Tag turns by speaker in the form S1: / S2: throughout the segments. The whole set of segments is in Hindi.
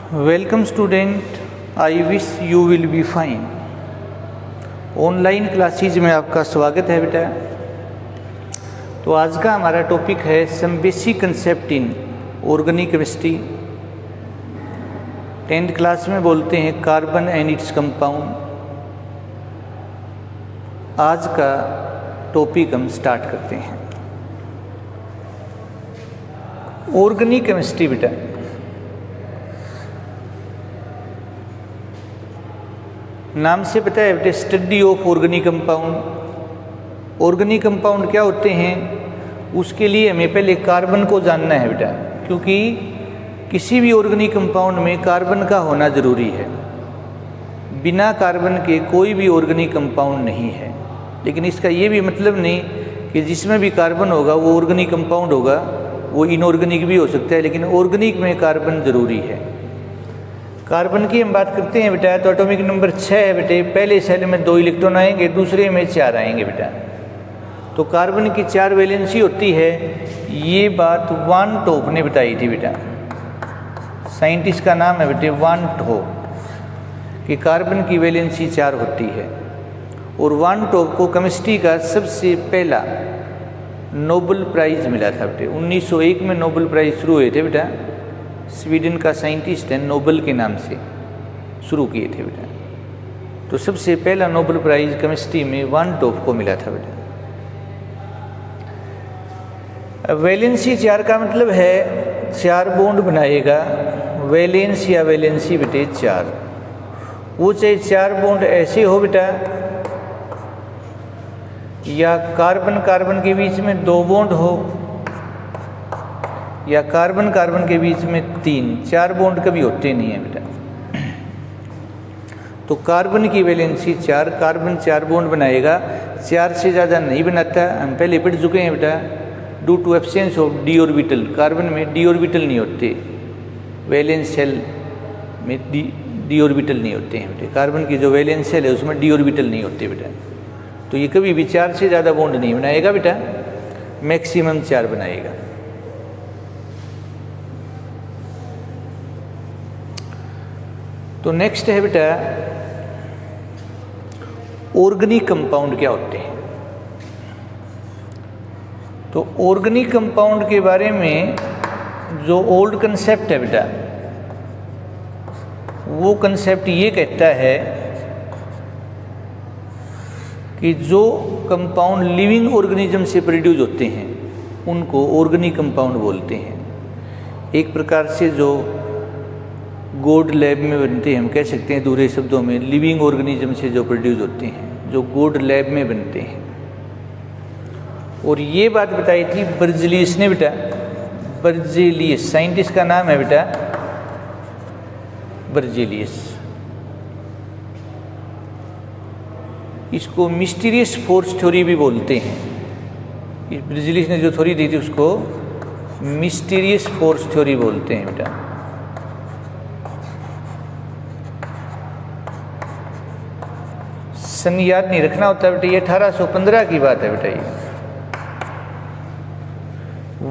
S1: Welcome student, I wish you will be fine. Online classes में आपका स्वागत है बेटा। तो आज का हमारा टॉपिक है some basic concept in organic chemistry. 10th class में बोलते हैं कार्बन एंड इट्स कंपाउंड। आज का टॉपिक हम स्टार्ट करते हैं। ऑर्गेनिक केमिस्ट्री बेटा, नाम से पता है बेटे, study of organic compound. Organic compound क्या होते हैं उसके लिए हमें पहले कार्बन को जानना है बेटा, क्योंकि किसी भी ऑर्गेनिक कंपाउंड में कार्बन का होना ज़रूरी है। बिना कार्बन के कोई भी ऑर्गेनिक कंपाउंड नहीं है। लेकिन इसका ये भी मतलब नहीं कि जिसमें भी कार्बन होगा वो ऑर्गेनिक कंपाउंड होगा, वो इनऑर्गेनिक भी हो सकता है, लेकिन ऑर्गेनिक में कार्बन ज़रूरी है। कार्बन की हम बात करते हैं बेटा, तो एटॉमिक नंबर 6 है बेटे। पहले सेल में 2 इलेक्ट्रॉन आएंगे, दूसरे में 4 आएंगे बेटा। तो कार्बन की 4 वैलेंसी होती है। ये बात वान टॉप ने बताई थी बेटा। साइंटिस्ट का नाम है बेटे वान टॉप, कि कार्बन की वैलेंसी 4 होती है। और वान टॉप को केमिस्ट्री का सबसे पहला नोबेल प्राइज़ मिला था बेटे। 1901 में नोबेल प्राइज़ शुरू हुए थे बेटा। स्वीडन का साइंटिस्ट है, नोबेल के नाम से शुरू किए थे बेटा। तो सबसे पहला नोबेल प्राइज़ केमिस्ट्री में वान टॉप को मिला था बेटा। वैलेंसी 4 का मतलब है 4 बॉन्ड बनाएगा। वैलेंस या वैलेंसी बेटे 4, वो चाहे 4 बॉन्ड ऐसे हो बेटा, या कार्बन कार्बन के बीच में 2 बॉन्ड हो, या कार्बन कार्बन के बीच में 3-4 बॉन्ड कभी होते नहीं है बेटा। तो कार्बन की वैलेंसी 4, कार्बन 4 बॉन्ड बनाएगा, 4 से ज़्यादा नहीं बनाता। हम पहले पढ़ चुके हैं बेटा। Due to absence of D orbital, carbon में डी ऑर्बिटल नहीं होते। वैलेंस शेल में डी ऑर्बिटल नहीं होते हैं बेटे। कार्बन की जो वैलेंस शेल है उसमें डी ऑर्बिटल नहीं होते बेटा। तो ये कभी भी 4 से ज़्यादा बॉन्ड नहीं बनाएगा बेटा, मैक्सिमम 4 बनाएगा। तो नेक्स्ट है बेटा, ऑर्गेनिक कंपाउंड क्या होते हैं। तो ऑर्गेनिक कंपाउंड के बारे में जो ओल्ड कंसेप्ट है बेटा, वो कंसेप्ट ये कहता है कि जो कंपाउंड लिविंग ऑर्गेनिज्म से प्रोड्यूस होते हैं उनको ऑर्गेनिक कंपाउंड बोलते हैं। एक प्रकार से जो गोड लैब में बनते हैं, हम कह सकते हैं दूसरे शब्दों में लिविंग ऑर्गेनिज्म से जो प्रोड्यूस होते हैं, जो गोड लैब में बनते हैं। और ये बात बताई थी बर्जेलियस ने बेटा। बर्जेलियस साइंटिस्ट का नाम है बेटा, बर्जेलियस। इसको मिस्टीरियस फोर्स थ्योरी भी बोलते हैं। बर्जेलियस ने जो थ्योरी दी थी उसको मिस्टीरियस फोर्स थ्योरी बोलते हैं बेटा। सन याद नहीं रखना होता बेटा, ये 1815 की बात है बेटा। ये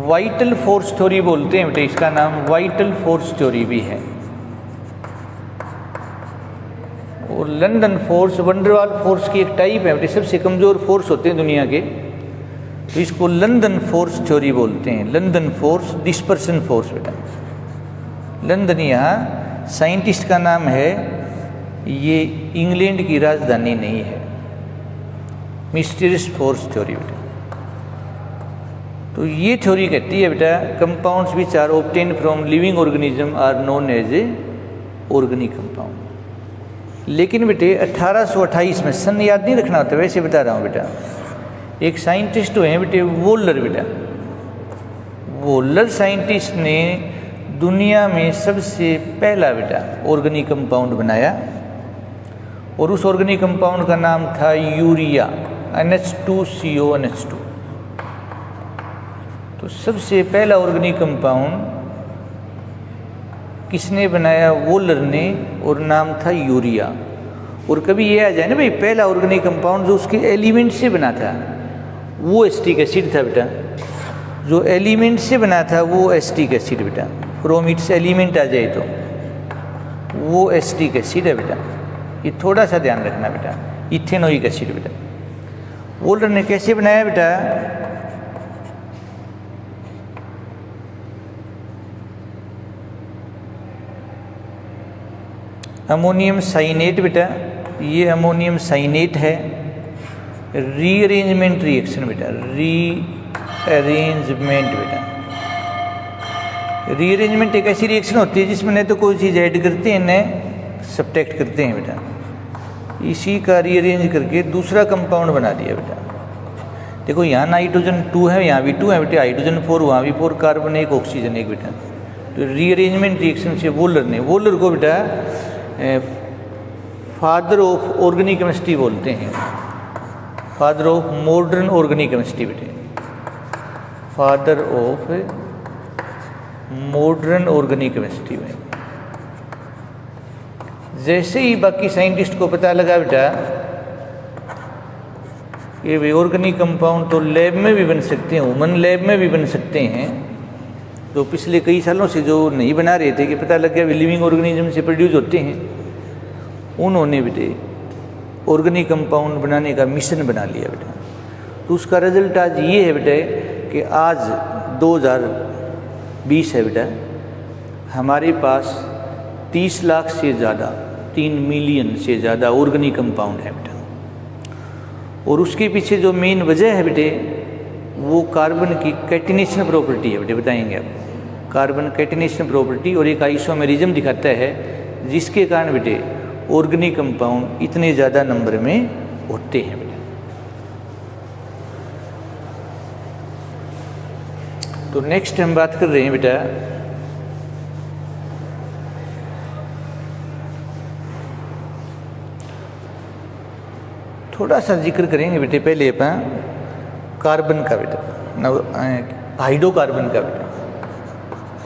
S1: वाइटल फोर्स थ्योरी बोलते हैं बेटा, इसका नाम वाइटल फोर्स थ्योरी भी है। और लंदन फोर्स, वंडरवाल फोर्स की एक टाइप है बेटा, सबसे कमज़ोर फोर्स होते हैं दुनिया के, तो इसको लंदन फोर्स थ्योरी बोलते हैं। लंदन फोर्स, डिस्पर्सन फोर्स बेटा। लंदन यहाँ साइंटिस्ट का नाम है, ये इंग्लैंड की राजधानी नहीं है। मिस्टीरियस फोर्स थ्योरी बेटा। तो ये थ्योरी कहती है बेटा, compounds which are obtain from living organism are known as a organic compound. लेकिन बेटे 1828 में, सन याद नहीं रखना होता, वैसे बता रहा हूँ बेटा। एक साइंटिस्ट हुए हैं बेटे वोलर बेटा। वोलर साइंटिस्ट ने दुनिया में सबसे पहला बेटा ऑर्गेनिक कंपाउंड बनाया, और उस ऑर्गेनिक कंपाउंड का नाम था यूरिया, NH2CO NH2। तो सबसे पहला ऑर्गेनिक कंपाउंड किसने बनाया? वोलर ने, और नाम था यूरिया। और कभी ये आ जाए ना भाई, पहला ऑर्गेनिक कंपाउंड जो उसके एलिमेंट से बना था वो एसिटिक एसिड था बेटा। जो एलिमेंट से बना था वो एसिटिक एसिड बेटा, फ्रॉम इट्स एलिमेंट आ जाए तो। वो एसिटिक एसिड है बेटा, ये थोड़ा सा ध्यान रखना बेटा, इथेनोइक एसिड बेटा। वोल्टर ने कैसे बनाया बेटा, अमोनियम साइनेट बेटा, ये अमोनियम साइनेट है, रीअरेंजमेंट रिएक्शन बेटा, रीअरेंजमेंट बेटा। रीअरेंजमेंट एक ऐसी रिएक्शन होती है जिसमें न तो कोई चीज़ ऐड करते हैं न सब्ट्रैक्ट करते हैं बेटा, इसी का रीअरेंज करके दूसरा कंपाउंड बना दिया बेटा। देखो यहाँ नाइट्रोजन 2 है, यहाँ भी 2 है बेटा, हाइड्रोजन 4, वहाँ भी 4, कार्बन 1, ऑक्सीजन 1 बेटा। तो रीअरेंजमेंट रिएक्शन से वोल्टर को बेटा फादर ऑफ ऑर्गेनिक केमिस्ट्री बोलते हैं, father of modern organic chemistry बेटे, father of modern organic chemistry में। जैसे ही बाकी साइंटिस्ट को पता लगा बेटा ये ऑर्गेनिक कंपाउंड तो लैब में भी बन सकते हैं, ह्यूमन लैब में भी बन सकते हैं, तो पिछले कई सालों से जो नहीं बना रहे थे कि पता लग गया लिविंग ऑर्गेनिज्म से प्रोड्यूस होते हैं, उन्होंने बेटे ऑर्गेनिक कंपाउंड बनाने का मिशन बना लिया बेटा। तो उसका रिजल्ट आज ये है बेटे कि आज 2020 है बेटा, हमारे पास 30 लाख से ज़्यादा, 3 मिलियन से ज़्यादा ऑर्गेनिक कंपाउंड है बेटा। और उसके पीछे जो मेन वजह है बेटे वो कार्बन की कैटिनेशन प्रॉपर्टी है बेटे, बताएंगे आप। कार्बन कैटिनेशन प्रॉपर्टी और एक आइसोमेरिज्म दिखाता है जिसके कारण बेटे ऑर्गेनिक कंपाउंड इतने ज़्यादा नंबर में होते हैं बेटे। तो नेक्स्ट हम बात कर रहे हैं बेटा थोड़ा सा जिक्र करेंगे बेटे पहले अपन कार्बन का बेटा, हाइड्रोकार्बन का बेटा।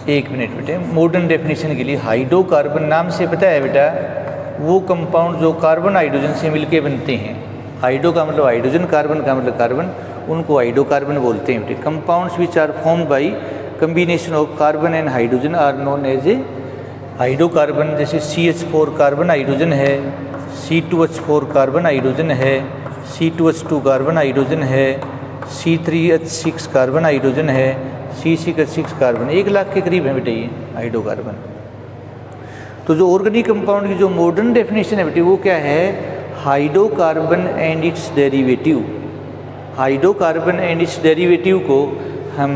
S1: 1 मिनट बेटे, मॉडर्न डेफिनेशन के लिए हाइड्रोकार्बन नाम से पता है बेटा वो कंपाउंड जो कार्बन हाइड्रोजन से मिलके बनते हैं। हाइड्रो का मतलब हाइड्रोजन, कार्बन का मतलब कार्बन, उनको हाइड्रोकार्बन बोलते हैं बेटे। Compounds which are formed by combination of carbon and hydrogen are known as a hydrocarbon. जैसे CH4 कार्बन हाइड्रोजन है, C2H4 कार्बन हाइड्रोजन है, C2H2 कार्बन हाइड्रोजन है, C3H6 कार्बन हाइड्रोजन है, C6H6 कार्बन। 1 लाख के करीब है बेटे ये हाइड्रोकार्बन। तो जो ऑर्गेनिक कंपाउंड की जो मॉडर्न डेफिनेशन है बेटे वो क्या है, hydrocarbon and it's derivative. Hydrocarbon and it's derivative को हम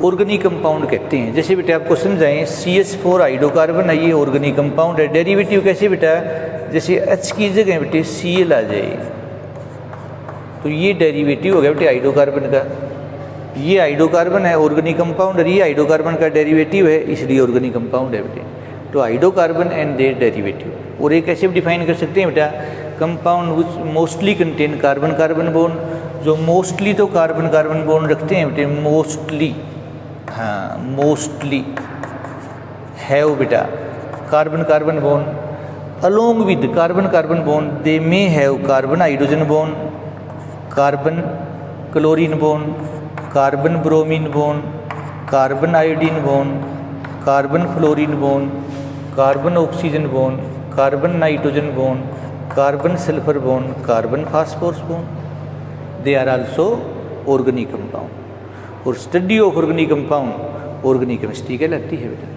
S1: ऑर्गेनिक कंपाउंड कहते हैं। जैसे बेटा आपको समझाएं, CH4 हाइड्रोकार्बन है, ये ऑर्गेनिक कंपाउंड है। डेरिवेटिव कैसे बेटा, जैसे H की जगह बेटे Cl आ जाए तो ये डेरिवेटिव हो गया बेटे हाइड्रोकार्बन का। ये हाइड्रोकार्बन है ऑर्गेनिक कंपाउंड, और ये हाइड्रोकार्बन का डेरिवेटिव है इसलिए ऑर्गेनिक कंपाउंड है बेटे। तो हाइड्रोकार्बन एंड देयर डेरिवेटिव। और एक कैसे डिफाइन कर सकते हैं बेटा, compound which mostly contain carbon carbon bond. जो मोस्टली तो कार्बन कार्बन बॉन्ड रखते हैं बेटे, मोस्टली, हाँ मोस्टली हैव बेटा carbon carbon bond. Along with carbon carbon bond they may have carbon hydrogen bond, carbon chlorine bond, carbon bromine bond, carbon iodine bond, carbon fluorine bond, carbon oxygen bond, carbon nitrogen bond, carbon sulphur bond, carbon phosphorus bond. They are also organic compound. और study of organic compound organic chemistry कहलाती है बेटा।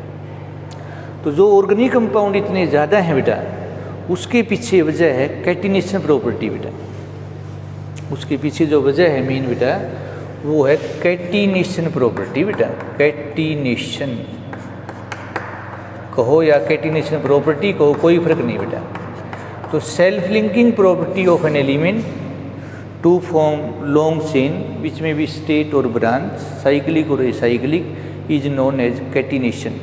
S1: तो जो ऑर्गेनिक कंपाउंड इतने ज़्यादा हैं बेटा उसके पीछे वजह है कैटिनेशन प्रॉपर्टी बेटा। उसके पीछे जो वजह है मेन बेटा वो है कैटिनेशन प्रॉपर्टी बेटा। कैटिनेशन कहो या कैटिनेशन प्रॉपर्टी कहो कोई फर्क नहीं बेटा। तो self linking property of an element to form long chain which may be straight और ब्रांच, साइक्लिक और acyclic, is known as catenation.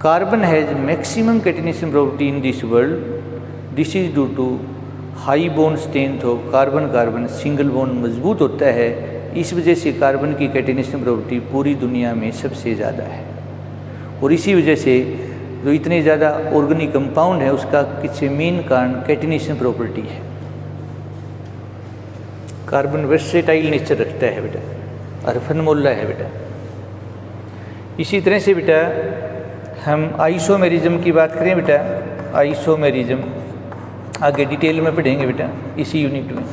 S1: Carbon has maximum catenation property in this world. This is due to high bond strength of carbon carbon. Single bond मजबूत होता है, इस वजह से कार्बन की कैटिनेशन प्रॉपर्टी पूरी दुनिया में सबसे ज़्यादा है। और इसी वजह से जो इतने ज़्यादा ऑर्गेनिक कंपाउंड है उसका पीछे मेन कारण कैटिनेशन प्रॉपर्टी है। कार्बन वर्सेटाइल नेचर रखता है बेटा, अर्फन मोल्ला है बेटा। इसी तरह से बेटा हम आइसोमेरिज्म की बात करें बेटा, आइसोमेरिज्म आगे डिटेल में पढ़ेंगे बेटा इसी यूनिट में।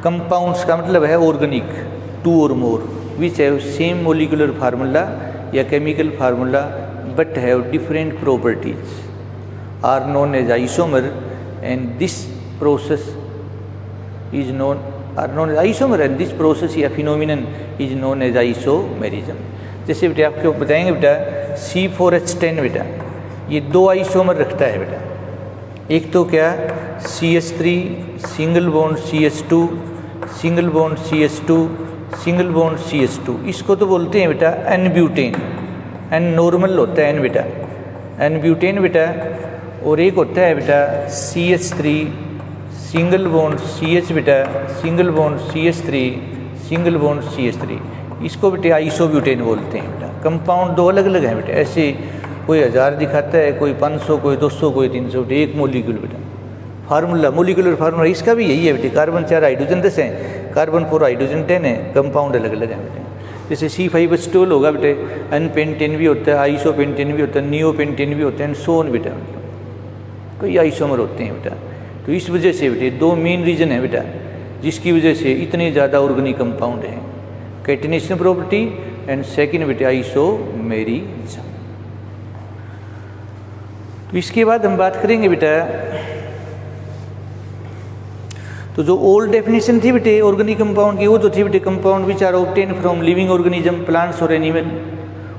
S1: कंपाउंड्स का मतलब है ऑर्गेनिक, टू और more which have same molecular formula या chemical formula but have different properties are known as isomer and this process is known as isomer and this process या phenomenon is known as isomerism. जैसे बेटा आपको बताएंगे बेटा C4H10 बेटा ये 2 आइसोमर रखता है बेटा, एक तो क्या CH3 single bond CH2 single bond CH2 single bond CH2, इसको तो बोलते हैं बेटा एन ब्यूटेन, एन नॉर्मल होता है एन बेटा, एन ब्यूटेन बेटा। और एक होता है बेटा CH3 सिंगल बॉन्ड CH बेटा single bond CH3 single bond CH3, इसको बेटे आइसोब्यूटेन बोलते हैं बेटा। कंपाउंड 2 अलग अलग हैं बेटा, ऐसे कोई 1000 दिखाता है, कोई 500, कोई 200, कोई 300 बेटे, एक मोलिक्यूल बेटा। फार्मूला मोलिकुलर फार्मूला इसका भी यही है बेटे, कार्बन 4 हाइड्रोजन 10 है, कार्बन 4 हाइड्रोजन 10 है, कंपाउंड अलग अलग है बेटे। जैसे C5H12 होगा बेटे, अनपेंटेन भी होता है, आइसोपेंटेन भी होता है, नियोपेंटेन भी होता है, एंड सो ऑन बेटा, कई आइसोमर होते हैं बेटा। तो इस वजह से बेटे 2 मेन रीजन है बेटा जिसकी वजह से इतने ज़्यादा ऑर्गेनिक कंपाउंड हैं, कैटिनेशन प्रॉपर्टी एंड सेकेंड बेटे आइसोमेरिज्म। तो इसके बाद हम बात करेंगे बेटा, तो जो ओल्ड डेफिनेशन थी बेटे ऑर्गेनिक कंपाउंड की वो तो थी बेटे compound which are obtain from living organism plants और एनिमल।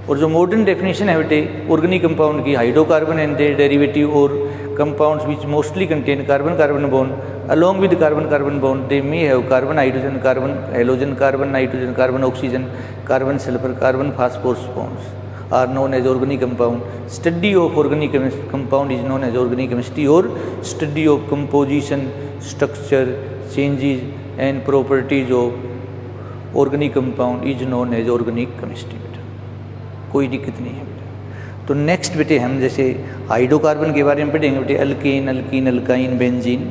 S1: और जो मॉडर्न डेफिनेशन है बेटे ऑर्गेनिक कंपाउंड की, हाइड्रोकार्बन एंड देयर डेरिवेटिव और compounds which mostly contain carbon carbon bond along with carbon carbon bond, they may have carbon hydrogen carbon halogen carbon nitrogen carbon oxygen carbon sulphur carbon phosphorus bonds are known as organic compound. Study of organic compound is known as organic chemistry, और study of composition structure changes and properties of organic compound is known as organic chemistry बेटा, कोई दिक्कत नहीं है बेटा। तो नेक्स्ट बेटे हम जैसे हाइड्रोकार्बन के बारे में पढ़ेंगे बेटे, अल्केन अल्कीन अल्काइन बेंजीन।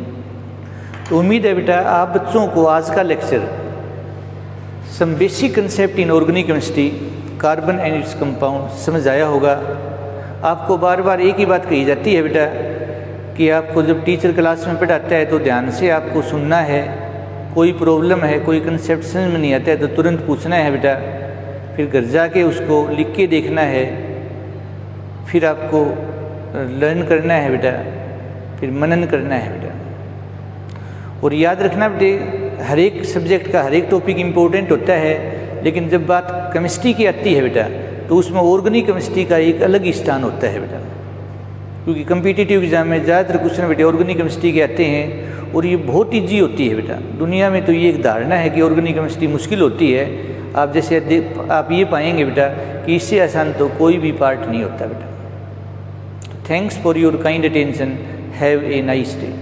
S1: तो उम्मीद है बेटा आप बच्चों को आज का lecture some basic concept in organic chemistry carbon and its compound समझ आया होगा। आपको बार बार एक ही बात कही जाती है बेटा कि आपको जब टीचर क्लास में पढ़ाता है तो ध्यान से आपको सुनना है, कोई प्रॉब्लम है कोई कंसेप्ट समझ में नहीं आता है तो तुरंत पूछना है बेटा, फिर घर जाके उसको लिख के देखना है, फिर आपको लर्न करना है बेटा, फिर मनन करना है बेटा। और याद रखना बेटे हर एक सब्जेक्ट का हर एक टॉपिक इम्पोर्टेंट होता है, लेकिन जब बात केमिस्ट्री की आती है बेटा तो उसमें ऑर्गेनिक केमिस्ट्री का एक अलग ही स्थान होता है बेटा, क्योंकि कम्पिटिटिव एग्जाम में ज़्यादातर क्वेश्चन बेटे ऑर्गेनिक केमिस्ट्री के आते हैं और ये बहुत ईजी होती है बेटा। दुनिया में तो ये एक धारणा है कि ऑर्गेनिक केमिस्ट्री मुश्किल होती है, आप जैसे आप ये पाएंगे बेटा कि इससे आसान तो कोई भी पार्ट नहीं होता बेटा। Thanks for your kind attention, have a nice day.